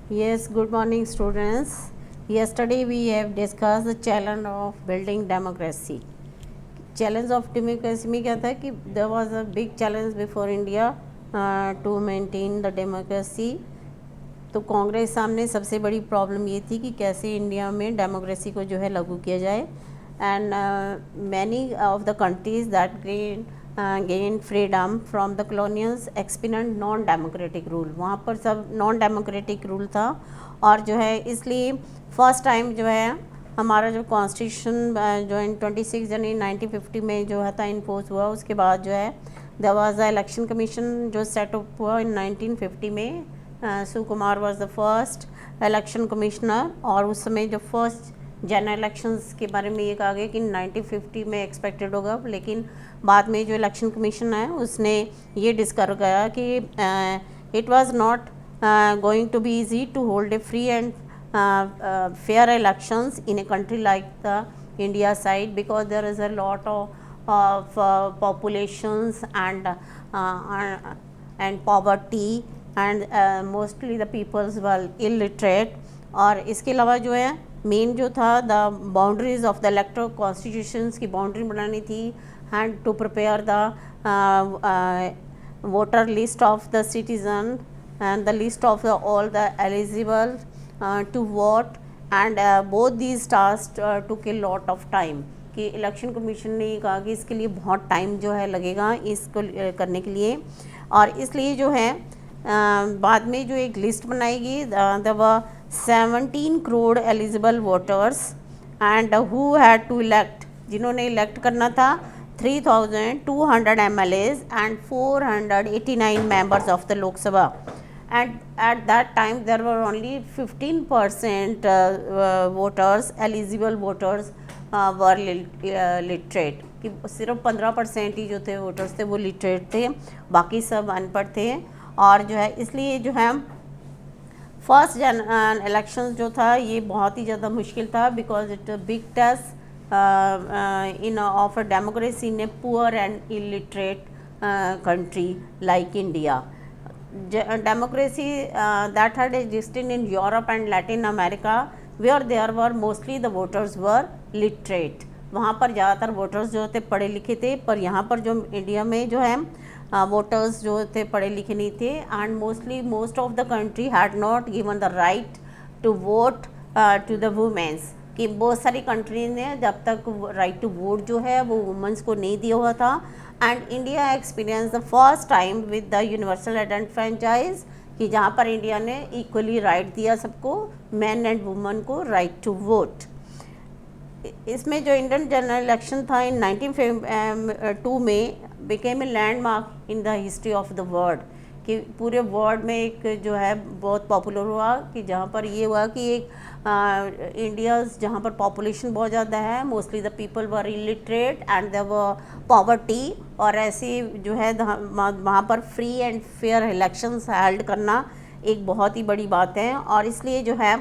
Yes, good morning, students. Yesterday we have discussed the challenge of building democracy. Challenge of democracy में क्या था कि there was a big challenge before India to maintain the democracy. तो कांग्रेस सामने सबसे बड़ी problem ये थी कि कैसे इंडिया में डेमोक्रेसी को जो है लागू किया जाए and many of the countries that gain freedom from the colonials experienced non democratic rule, वहाँ पर सब नॉन डेमोक्रेटिक रूल था। और जो है इसलिए फर्स्ट टाइम जो है हमारा जो कॉन्स्टिट्यूशन जो इन 26 जनवरी 1950 में जो है था इन्फोर्स हुआ। उसके बाद जो है there was the election commission जो सेटअप हुआ इन 1950 में। Sukumar was the first election commissioner और उस समय जो फर्स्ट जनरल इलेक्शंस के बारे में ये कहा गया कि 1950 में एक्सपेक्टेड होगा, लेकिन बाद में जो इलेक्शन कमीशन है उसने ये डिस्कवर किया कि it was not going to be easy to hold a free and fair elections in a country like the India side, because there is a lot of populations and poverty and mostly the peoples were illiterate। और इसके अलावा जो है main जो था the boundaries of the electoral constitutions की boundary बनानी थी and to prepare the voter list of the citizen and the list of all the eligible to vote, and both these tasks took a lot of time। कि election commission ने ये कहा कि इसके लिए बहुत टाइम जो है लगेगा इसको करने के लिए, और इसलिए जो है बाद में जो एक लिस्ट बनाएगी the 17 crore eligible voters and who had to elect, जिन्होंने इलेक्ट करना था 3200 MLAs and 489 members of the Lok Sabha। and at that time there were only 15% voters, eligible voters were literate, कि सिर्फ 15% ही जो थे वोटर्स थे वो लिटरेट थे, बाकी सब अनपढ़ थे। और जो है इसलिए जो है फर्स्ट इलेक्शन जो था ये बहुत ही ज़्यादा मुश्किल था, because it big test in of a democracy in a poor and illiterate country like India। Democracy that had existed in Europe and Latin America where there were mostly the voters were literate, वहाँ पर ज़्यादातर voters जो थे पढ़े लिखे थे, पर यहाँ पर जो इंडिया में जो है वोटर्स जो थे पढ़े लिखे नहीं थे। And most of the country had not given the right to vote to the women's, कि बहुत सारी कंट्री ने जब तक राइट टू वोट जो है वो वुमेंस को नहीं दिया हुआ था। And India experience the first time with the universal identifies, कि जहाँ पर इंडिया ने इक्वली राइट दिया सबको, मैन एंड वुमेन को राइट टू वोट। इसमें जो इंडियन जनरल इलेक्शन था इन 1902 में became a landmark in the history of the world, कि पूरे वर्ल्ड में एक जो है बहुत पॉपुलर हुआ, कि जहाँ पर ये हुआ कि एक इंडिया जहाँ पर पॉपुलेशन बहुत ज़्यादा है, mostly the people were illiterate and there were poverty, और ऐसे जो है वहाँ पर free and fair elections held करना एक बहुत ही बड़ी बात है। और इसलिए जो है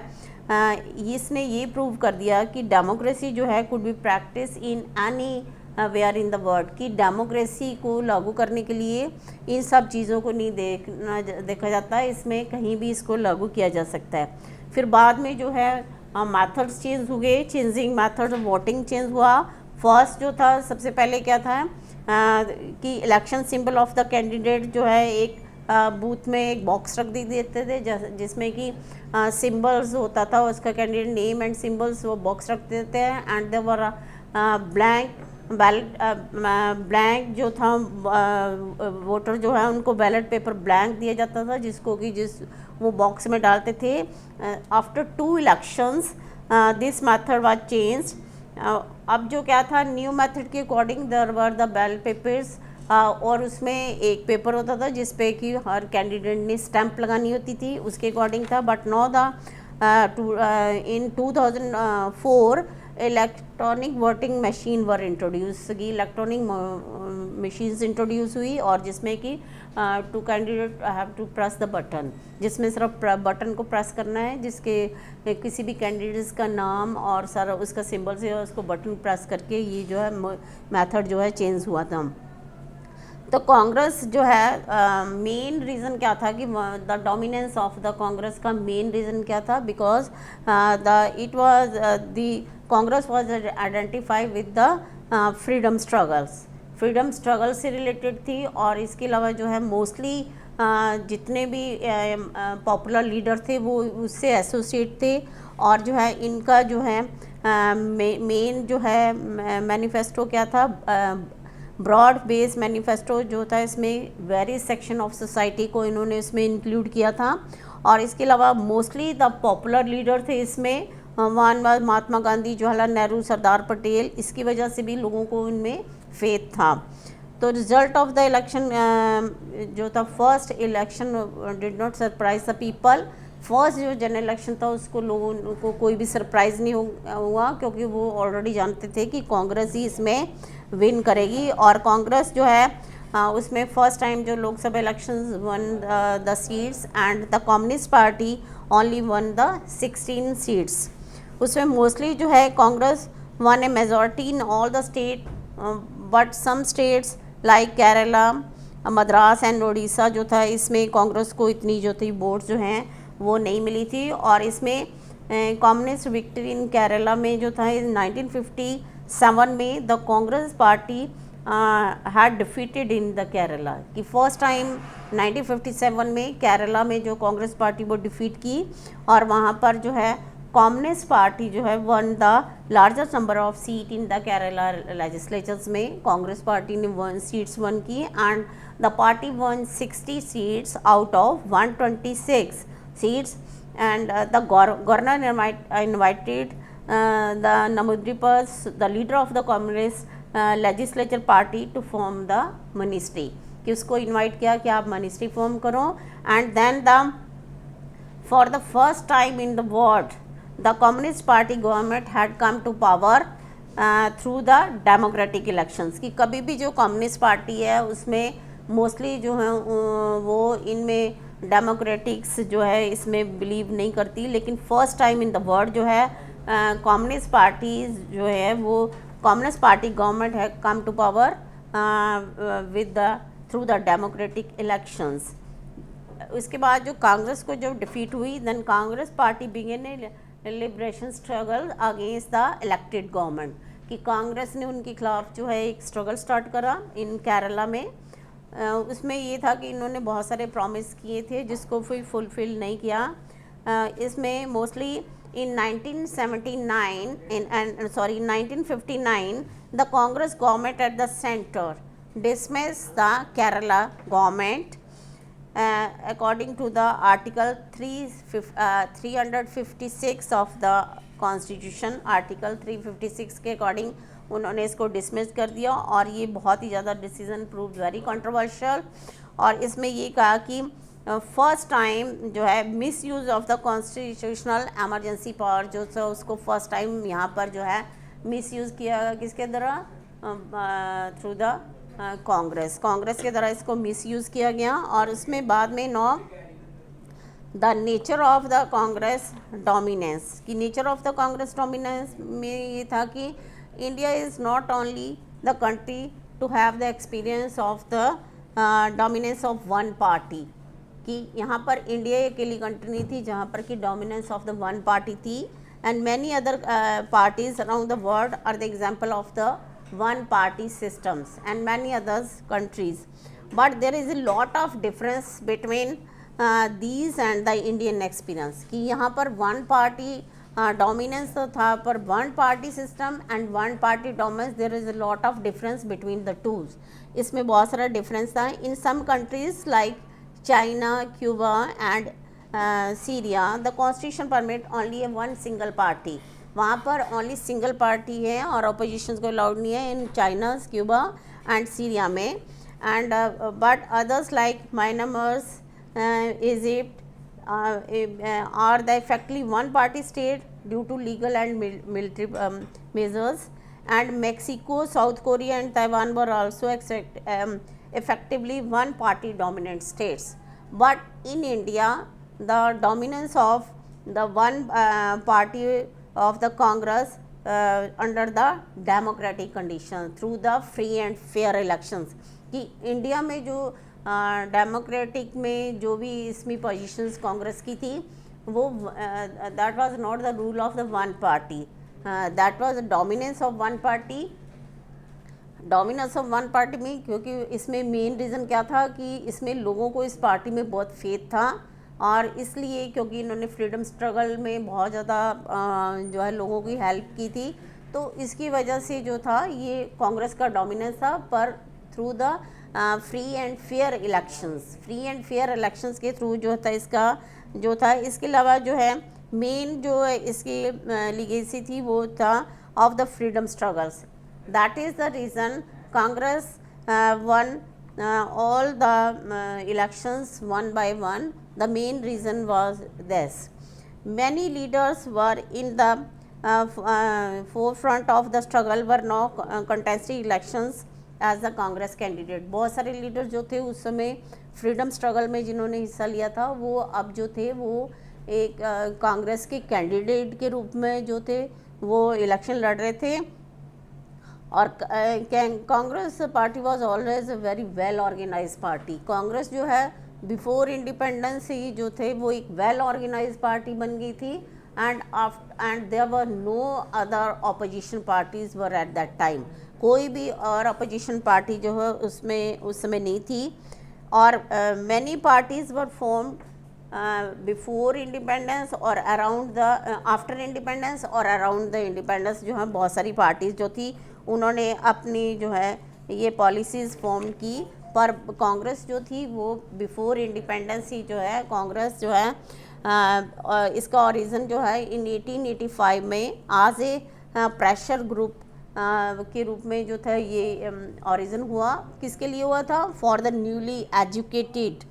इसने ये प्रूव कर दिया कि डेमोक्रेसी जो है could be practice in anywhere in the world, कि डेमोक्रेसी को लागू करने के लिए इन सब चीज़ों को नहीं देखा जाता, इसमें कहीं भी इसको लागू किया जा सकता है। फिर बाद में जो है मेथड्स चेंज हुए, चेंजिंग मेथड वोटिंग चेंज हुआ। फर्स्ट जो था सबसे पहले क्या था कि election symbol of the candidate जो है एक बूथ में एक बॉक्स रख देते थे जिसमें कि सिंबल्स होता था, उसका कैंडिडेट नेम एंड सिंबल्स वो बॉक्स रख देते हैं। And there were blank ballot, blank जो था वोटर जो है उनको बैलेट पेपर ब्लैंक दिया जाता था, जिसको कि वो बॉक्स में डालते थे। After 2 elections this method was changed. अब जो क्या था न्यू मेथड के according there were the ballot papers, और उसमें एक पेपर होता था जिस पे कि हर कैंडिडेट ने स्टैंप लगानी होती थी, उसके अकॉर्डिंग था। But no the in 2004 electronic voting machine were introduce, की इलेक्ट्रॉनिक मशीन्स इंट्रोड्यूस हुई, और जिसमें कि to candidate have to press the button, जिसमें सिर्फ बटन को प्रेस करना है, जिसके किसी भी कैंडिडेट्स का नाम और सारा उसका सिंबल से उसको बटन प्रेस करके ये जो है मेथड जो है चेंज हुआ था। तो कांग्रेस जो है मेन रीज़न क्या था कि the dominance of the Congress का मेन रीज़न क्या था, because the it was the Congress was identify with the freedom struggle से रिलेटेड थी। और इसके अलावा जो है मोस्टली जितने भी पॉपुलर लीडर थे वो उससे एसोसिएट थे। और जो है इनका जो है मेन जो है मैनिफेस्टो क्या था, ब्रॉड बेस मैनिफेस्टो जो था, इसमें वेरियस सेक्शन ऑफ सोसाइटी को इन्होंने इसमें इंक्लूड किया था। और इसके अलावा मोस्टली द पॉपुलर लीडर थे इसमें महात्मा गांधी, जवाहरलाल नेहरू, सरदार पटेल। इसकी वजह से भी लोगों को इनमें फेथ था। तो रिजल्ट ऑफ द इलेक्शन जो था, first election did not surprise the people. First जो जनरल इलेक्शन था उसको लोगों को कोई भी सरप्राइज़ नहीं हुआ, क्योंकि वो ऑलरेडी जानते थे कि कांग्रेस ही इसमें विन करेगी। और कांग्रेस जो है उसमें फर्स्ट टाइम जो Lok Sabha elections one the seats, and the communist party only one the 16 seats. उसमें मोस्टली जो है Congress one A majority in all the state, but some states like Kerala, Madras and Orissa जो था, इसमें कांग्रेस को इतनी जो थी वोट्स जो हैं वो नहीं मिली थी। और इसमें कम्युनिस्ट विक्ट्री इन केरला में जो था 1957 में the Congress party had defeated in the Kerala, कि फर्स्ट टाइम 1957 में केरला में जो कांग्रेस पार्टी वो डिफीट की। और वहाँ पर जो है कम्युनिस्ट पार्टी जो है one the largest number of seat in the Kerala legislatures में कांग्रेस पार्टी ने 1 सीट्स वन की, and the party one 60 seats out of 126 seats. And the governor invited the Namudipas, the leader of the communist legislature party, to form the ministry, कि उसको invite किया कि आप ministry form करो। And then the for the first time in the world the communist party government had come to power through the democratic elections, कि कभी भी जो कम्युनिस्ट पार्टी है उसमें मोस्टली जो है वो इनमें डेमोक्रेटिक्स जो है इसमें बिलीव नहीं करती। लेकिन first time in the world जो है कम्युनिस्ट पार्टीज जो है वो कम्युनिस्ट पार्टी गवर्नमेंट है come to power with the through the democratic elections. उसके बाद जो कांग्रेस को जब डिफीट हुई, then Congress party began a liberation struggle against the elected government, कि कांग्रेस ने उनके खिलाफ जो है एक स्ट्रगल स्टार्ट करा इन केरला में। उसमें ये था कि इन्होंने बहुत सारे प्रॉमिस किए थे जिसको कोई फुलफ़िल नहीं किया। इसमें mostly in 1959 the Congress government at the centre dismiss the Kerala government according to the article 356 of the constitution. Article 356 के अकॉर्डिंग उन्होंने इसको डिसमिस कर दिया, और ये बहुत ही ज़्यादा डिसीजन प्रूव वेरी कंट्रोवर्शियल। और इसमें ये कहा कि फर्स्ट टाइम जो है miss use of the constitutional emergency power जो था उसको फर्स्ट टाइम यहाँ पर जो है मिस यूज़ किया गया, किसके द्वारा, थ्रू द कांग्रेस के द्वारा इसको मिस यूज़ किया गया। और उसमें बाद में the nature of the Congress dominance, कि nature of the Congress dominance में ये था कि India is not only the country to have the experience of the dominance of one party, कि यहाँ पर इंडिया अकेली कंट्री नहीं थी जहाँ पर कि dominance of the one party थी, and many other parties around the world are the example of the one party systems and many others countries, but there is a lot of difference between these and the Indian experience, कि यहाँ पर one party dominance तो था, पर one party system and one party dominance there is a lot of difference between the twos. इसमें बहुत सारा difference था। In some countries like China, Cuba and Syria the constitution permit only a one single party, वहाँ पर only single party है और opposition को allowed नहीं है in China, Cuba and Syria में। And but others like Myanmars, Egypt are the effectively one party state due to legal and military measures, and Mexico, South Korea and Taiwan were also effectively one party dominant states. But in India the dominance of the one party of the Congress under the democratic conditions through the free and fair elections, कि कि India में जो democratic में जो भी इसमें positions Congress की थी वो that was not the rule of the one party, that was dominance of one party, dominance of one party में, क्योंकि इसमें मेन रीज़न क्या था कि इसमें लोगों को इस पार्टी में बहुत फेथ था और इसलिए क्योंकि इन्होंने फ्रीडम स्ट्रगल में बहुत ज़्यादा जो है लोगों की हेल्प की थी, तो इसकी वजह से जो था ये कांग्रेस का डोमिनेंस था। पर through the free and fair elections के थ्रू जो था इसका जो था। इसके अलावा जो है मेन जो है इसकी लीगेसी थी वो था of the freedom struggles, that is the reason Congress won all the elections one by one. The main reason was this. Many leaders were in the forefront of the struggle were now contesting elections as the Congress candidate. बहुत सारे leader जो थे उस समय freedom struggle में जिन्होंने हिस्सा लिया था वो अब जो थे वो एक कांग्रेस के कैंडिडेट के रूप में जो थे वो इलेक्शन लड़ रहे थे। और Congress party was always a very well organize party. Congress जो है बिफोर इंडिपेंडेंस ही जो थे वो एक वेल ऑर्गेनाइज पार्टी बन गई थी and there were no other opposition parties were at that time. कोई भी और ऑपोजिशन पार्टी जो है उसमें उस समय नहीं थी। और many parties were formed before independence और अराउंड द आफ्टर इंडिपेंडेंस और अराउंड द इंडिपेंडेंस जो है बहुत सारी पार्टीज जो थी उन्होंने अपनी जो है ये पॉलिसीज़ फॉर्म की। पर कांग्रेस जो थी वो बिफोर इंडिपेंडेंस ही जो है कांग्रेस जो है इसका ओरिजिन जो है इन 1885 में आज ए प्रेशर ग्रुप के रूप में जो था ये ओरिजिन हुआ। किसके लिए हुआ था? For the newly educated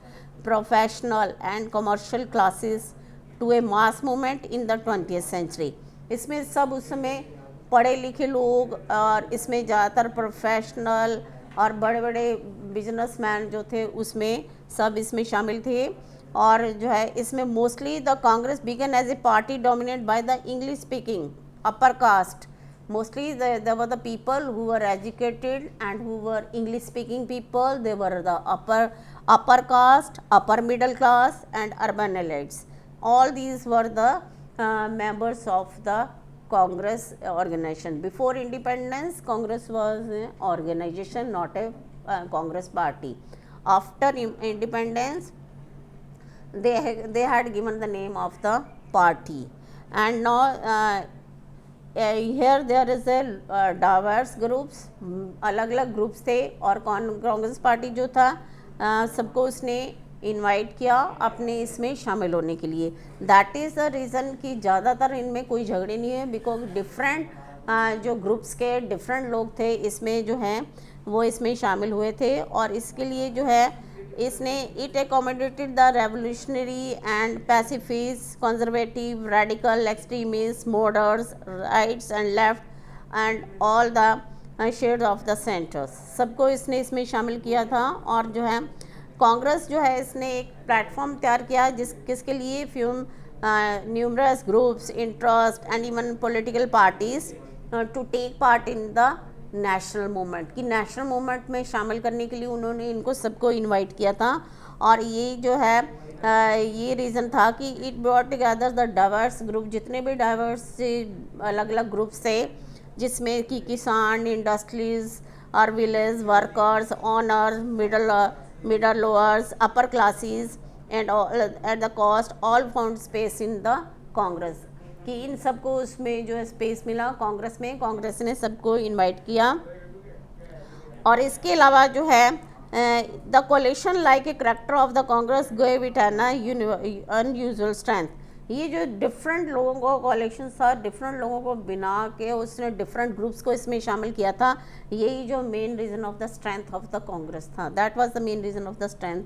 professional and commercial classes to a mass movement in the 20th century. इसमें सब उस समय पढ़े लिखे लोग और इसमें ज़्यादातर प्रोफेशनल और बड़े बड़े बिजनेसमैन जो थे उसमें सब इसमें शामिल थे। और जो है इसमें mostly the Congress began as a party dominated by the English speaking upper caste. Mostly there were the people who were educated and who were English speaking people. They were the upper caste, upper middle class and urban elites. All these were the members of the Congress organization. Before independence, Congress was an organization, not a Congress party. After independence, they had given the name of the party. And now here there is a diverse groups, अलग अलग groups थे। और Congress party जो था सबको उसने invite किया अपने इसमें शामिल होने के लिए। दैट इज़ द रीज़न कि ज़्यादातर इनमें कोई झगड़े नहीं है, बिकॉज डिफरेंट जो ग्रुप्स के डिफरेंट लोग थे इसमें जो हैं वो इसमें शामिल हुए थे। और इसके लिए जो है इसने it accommodated the revolutionary and pacifist, conservative, radical, extremist, moderates, rights and left and all the shades of the centres, सबको इसने इसमें शामिल किया था। और जो है कांग्रेस जो है इसने एक प्लेटफॉर्म तैयार किया किसके लिए numerous groups, interest and even political parties to take part in the national movement, कि नेशनल मूवमेंट में शामिल करने के लिए उन्होंने इनको सबको इनवाइट किया था। और ये जो है ये रीज़न था कि it brought together the diverse group, जितने भी डाइवर्स से अलग अलग ग्रुप्स थे जिसमें कि किसान, इंडस्ट्रीज और village workers, honours, middle lowers, upper classes and at the cost all found space in the Congress, कि इन सबको उसमें जो है स्पेस मिला कांग्रेस में। कांग्रेस ने सबको इनवाइट किया। और इसके अलावा जो है the coalition like a character of the Congress gave it an unusual strength. ये जो डिफरेंट लोगों को कोलिशन था, डिफरेंट लोगों को बिना के उसने डिफरेंट ग्रुप्स को इसमें शामिल किया था। यही जो main reason of the strength of the Congress था, that was the main reason of the strength.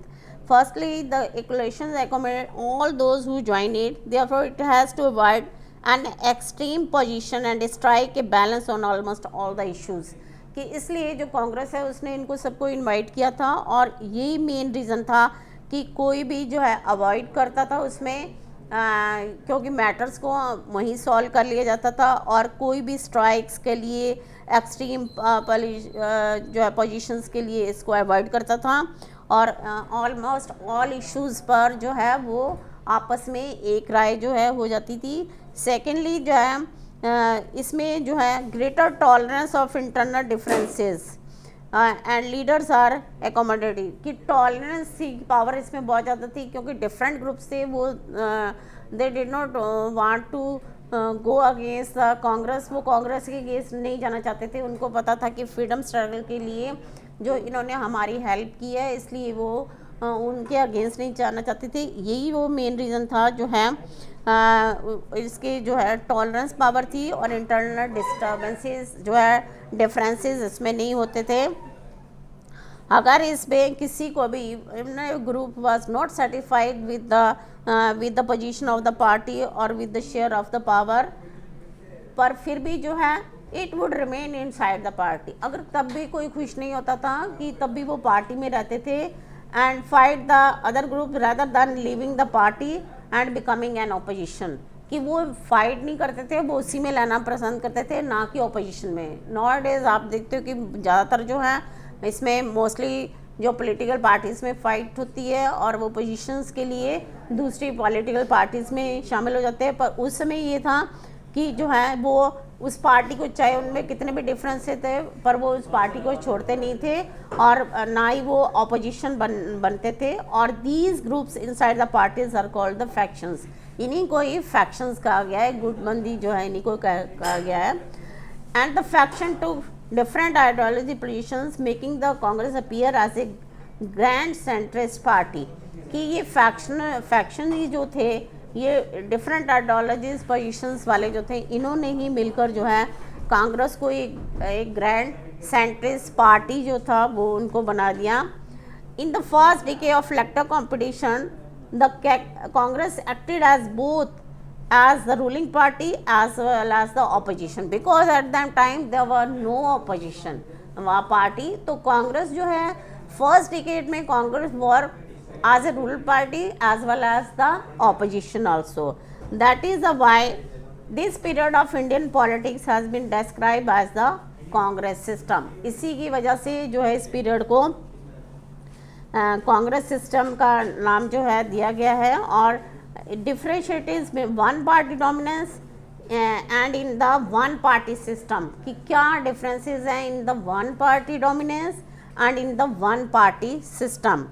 Firstly the coalition accommodate all those who join it, therefore it has to avoid an extreme position and strike a balance on almost all the issues, कि इसलिए जो कांग्रेस है उसने इनको सबको invite किया था। और यही मेन रीज़न था कि कोई भी जो है अवॉइड करता था उसमें क्योंकि मैटर्स को वहीं सॉल्व कर लिया जाता था और कोई भी स्ट्राइक्स के लिए एक्सट्रीम जो है पोजीशंस के लिए इसको अवॉइड करता था और ऑलमोस्ट ऑल इश्यूज़ पर जो है वो आपस में एक राय जो है हो जाती थी। सेकेंडली जो है इसमें जो है greater tolerance of internal differences and leaders are accommodative कि टॉलरेंस की पावर इसमें बहुत ज़्यादा थी क्योंकि डिफरेंट ग्रुप्स थे वो they did not want to go against the Congress, वो कांग्रेस के अगेंस्ट नहीं जाना चाहते थे। उनको पता था कि फ्रीडम स्ट्रगल के लिए जो इन्होंने हमारी हेल्प की है इसलिए वो उनके अगेंस्ट नहीं जाना चाहते थे। यही वो मेन रीज़न था जो है इसके जो है टॉलरेंस पावर थी और इंटरनल डिस्टर्बेंसेस जो है डिफरेंसेस इसमें नहीं होते थे। अगर इसमें किसी को भी group was not satisfied with the position of the party और with the share of the power, पर फिर भी जो है it would remain inside the party. अगर तब भी कोई खुश नहीं होता था कि तब भी वो पार्टी में रहते थे and fight the other group rather than living the party and becoming an opposition, कि वो फाइट नहीं करते थे, वो उसी में रहना पसंद करते थे ना कि ऑपोजिशन में। नॉट डेज आप देखते हो कि ज़्यादातर जो है इसमें मोस्टली जो पॉलिटिकल पार्टीज़ में फ़ाइट होती है और वो पोजीशंस के लिए दूसरी पॉलिटिकल पार्टीज़ में शामिल हो जाते हैं। पर उस समय ये था कि जो है वो उस पार्टी को, चाहे उनमें कितने भी डिफरेंस थे, पर वो उस पार्टी को छोड़ते नहीं थे और ना ही वो ऑपोजिशन बनते थे। और these groups inside the parties are called the factions. इन्हीं को ही फैक्शंस कहा गया है, गुटबंदी जो है इन्हीं को कहा गया है। And the faction to different ideology positions making the Congress appear as a grand centrist party, कि ये फैक्शन ही जो थे ये डिफरेंट आइडियोलॉजीज पोजीशंस वाले जो थे इन्होंने ही मिलकर जो है कांग्रेस को एक ग्रैंड सेंट्रिस्ट पार्टी जो था वो उनको बना दिया। In the first decade of electoral competition the Congress acted as both as the ruling party as well as the opposition, because at that time there were no opposition party। तो कांग्रेस जो है first decade में Congress work as a ruling party as well as the opposition also। that is the why this period of Indian politics has been described as the Congress system। इसी की वजह से जो है इस पीरियड को कांग्रेस सिस्टम का नाम जो है दिया गया है। और डिफ्रेंशिएट में one party dominance and in the one party system, कि क्या डिफरेंसेस हैं in the one party dominance and in the one party system.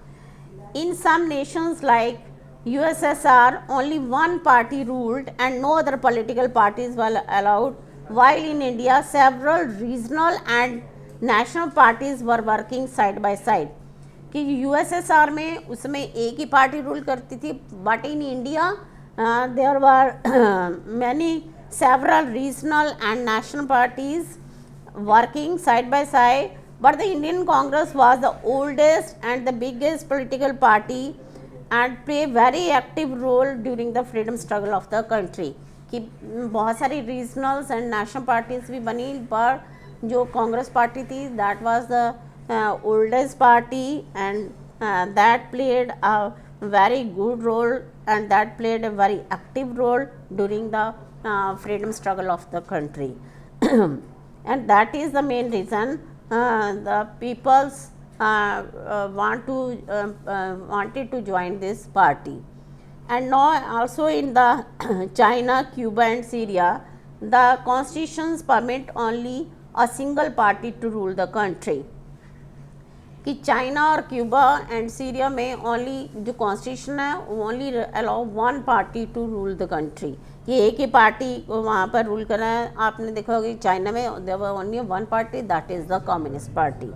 In some nations like USSR only one party ruled and no other political parties were allowed, while in India several regional and national parties were working side by side। कि USSR में उसमें एक ही party rule करती थी, but in India there were many several regional and national parties working side by side, but the Indian Congress was the oldest and the biggest political party and play very active role during the freedom struggle of the country. कि बहुत सारी regionals and national parties भी बनी, पर जो Congress party थी that was the oldest party and that played a very good role and that played a very active role during the freedom struggle of the country and that is the main reason the peoples wanted to join this party। and now also in the China, Cuba and Syria the constitutions permit only a single party to rule the country। कि China और Cuba and Syria में only जो constitution है वो only allow one party to rule the country, ये एक ही party वहाँ पर रूल कर रहा है। आपने देखा होगा कि चाइना में there were only one party, that is the communist party.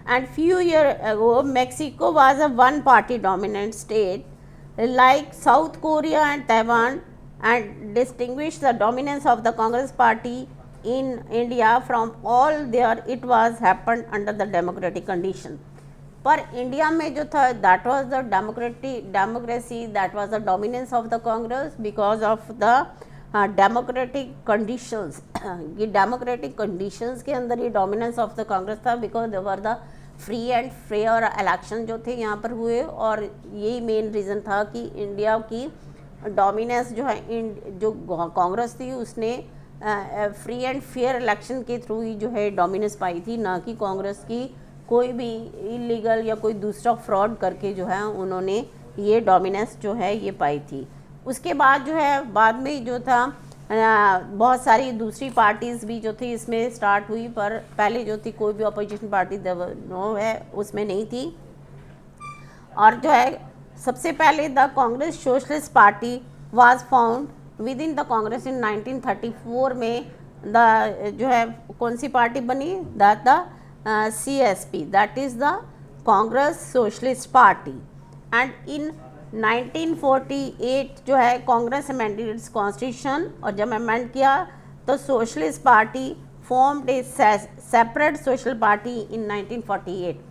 And few year ago Mexico was a one party dominant state like South Korea and Taiwan and distinguish the dominance of the Congress party in India from all there it was happened under the democratic condition. पर India में जो था that was the democracy, that was the dominance of the Congress because of the democratic conditions. ये democratic conditions के अंदर ये dominance of the Congress था because they were the free and fair election जो थे यहाँ पर हुए। और यही मेन रीज़न था कि इंडिया की डोमिनेंस जो है जो कांग्रेस थी उसने फ्री एंड फेयर इलेक्शन के थ्रू ही जो है डोमिनेंस पाई थी, ना कि कांग्रेस की कोई भी इलीगल या कोई दूसरा फ्रॉड करके जो है उन्होंने ये डोमिनेंस जो है ये पाई थी। उसके बाद जो है बाद में जो था बहुत सारी दूसरी पार्टीज़ भी जो थी इसमें स्टार्ट हुई, पर पहले जो थी कोई भी अपोजिशन पार्टी नो है उसमें नहीं थी। और जो है सबसे पहले the Congress Socialist Party was found with in the Congress in 1934 में। द जो है कौन सी पार्टी बनी, the CSP, that is the Congress Socialist Party. And in 1948 जो है कांग्रेस अमेंडेड इट्स कॉन्स्टिट्यूशन, और जब अमेंड किया तो socialist party formed a separate social party in 1948।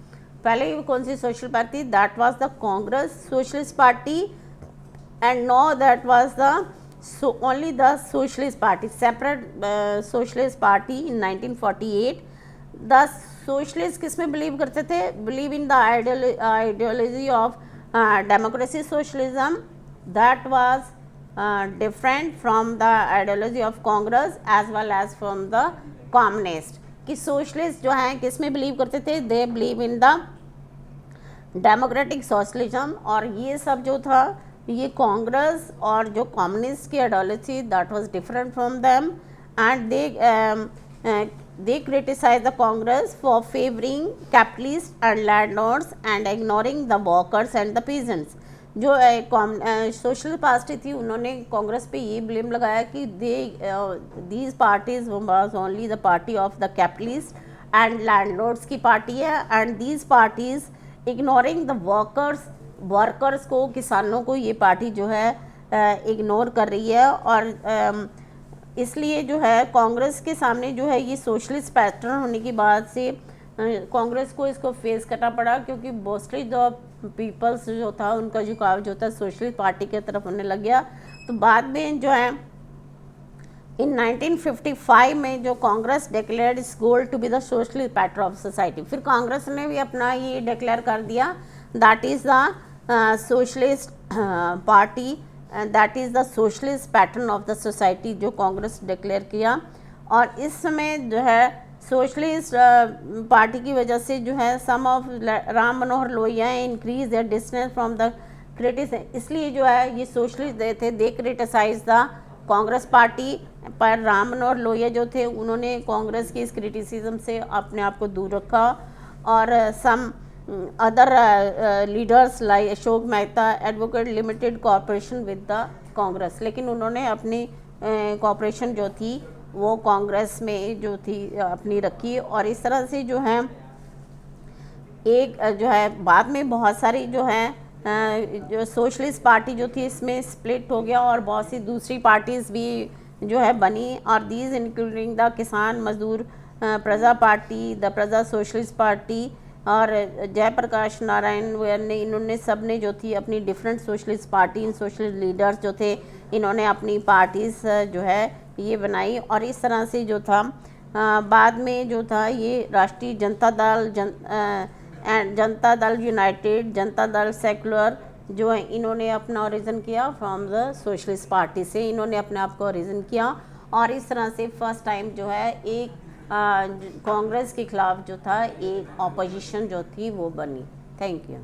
पहले कौन सी social party, that was the Congress Socialist Party, and no that was the only the socialist party, separate socialist party in 1948। The socialist किस में believe करते थे, believe in the ideology of democracy socialism, that was different from the ideology of Congress as well as from the communist. कि socialist जो हैं किस में believe करते थे, they believe in the democratic socialism, और ये सब जो था ये कांग्रेस और जो कम्युनिस्ट की ideology that was different from them, and they criticize the Congress for favoring capitalists and landlords and ignoring the workers and the peasants। जो सोशल पार्टी थी उन्होंने कांग्रेस पे ये ब्लेम लगाया कि these parties was only the party of the capitalist and landlords की party है, and these parties ignoring the workers को, किसानों को ये पार्टी जो है इग्नोर कर रही है। और इसलिए जो है कांग्रेस के सामने जो है ये सोशलिस्ट पैटर्न होने की बात से कांग्रेस को इसको फेस करना पड़ा, क्योंकि मोस्टली जो पीपल्स जो था उनका झुकाव जो था सोशलिस्ट पार्टी की तरफ होने लग गया। तो बाद में जो है इन 1955 में जो Congress declared its goal to be the socialist pattern of society, फिर कांग्रेस ने भी अपना ये डिक्लेयर कर दिया that is the socialist party, that is the socialist pattern of the society, जो कांग्रेस डिक्लेयर किया। और इस समय जो है सोशलिस्ट पार्टी की वजह से जो है some of Ram Manohar Lohia increase their distance from the critics, इसलिए जो है ये सोशलिस्ट थे they criticise the Congress party, पर राम मनोहर लोहिया जो थे उन्होंने कांग्रेस की इस क्रिटिसिज्म से अपने आप को दूर रखा। और सम other leaders like Ashok Mehta advocate limited corporation with the Congress, लेकिन उन्होंने अपनी कॉरपोरेशन जो थी वो कांग्रेस में जो थी अपनी रखी। और इस तरह से जो है एक जो है बाद में बहुत सारी जो है जो सोशलिस्ट पार्टी जो थी इसमें स्प्लिट हो गया और बहुत सी दूसरी पार्टीज़ भी जो है बनी, और दीज इंक्लूडिंग द किसान मजदूर प्रजा पार्टी, द प्रजा सोशलिस्ट पार्टी और जयप्रकाश नारायण ने, इन्होंने सब ने जो थी अपनी डिफरेंट सोशलिस्ट पार्टी, इन सोशलिस्ट लीडर्स जो थे इन्होंने अपनी पार्टीज़ जो है ये बनाई। और इस तरह से जो था बाद में जो था ये राष्ट्रीय जनता दल, जनता दल यूनाइटेड, जनता दल सेकुलर जो है इन्होंने अपना ओरिजिन किया फ्रॉम द सोशलिस्ट पार्टी से, इन्होंने अपने आप को ओरिजिन किया। और इस तरह से फर्स्ट टाइम जो है एक कांग्रेस के खिलाफ जो था एक ऑपोजिशन जो थी वो बनी। Thank you.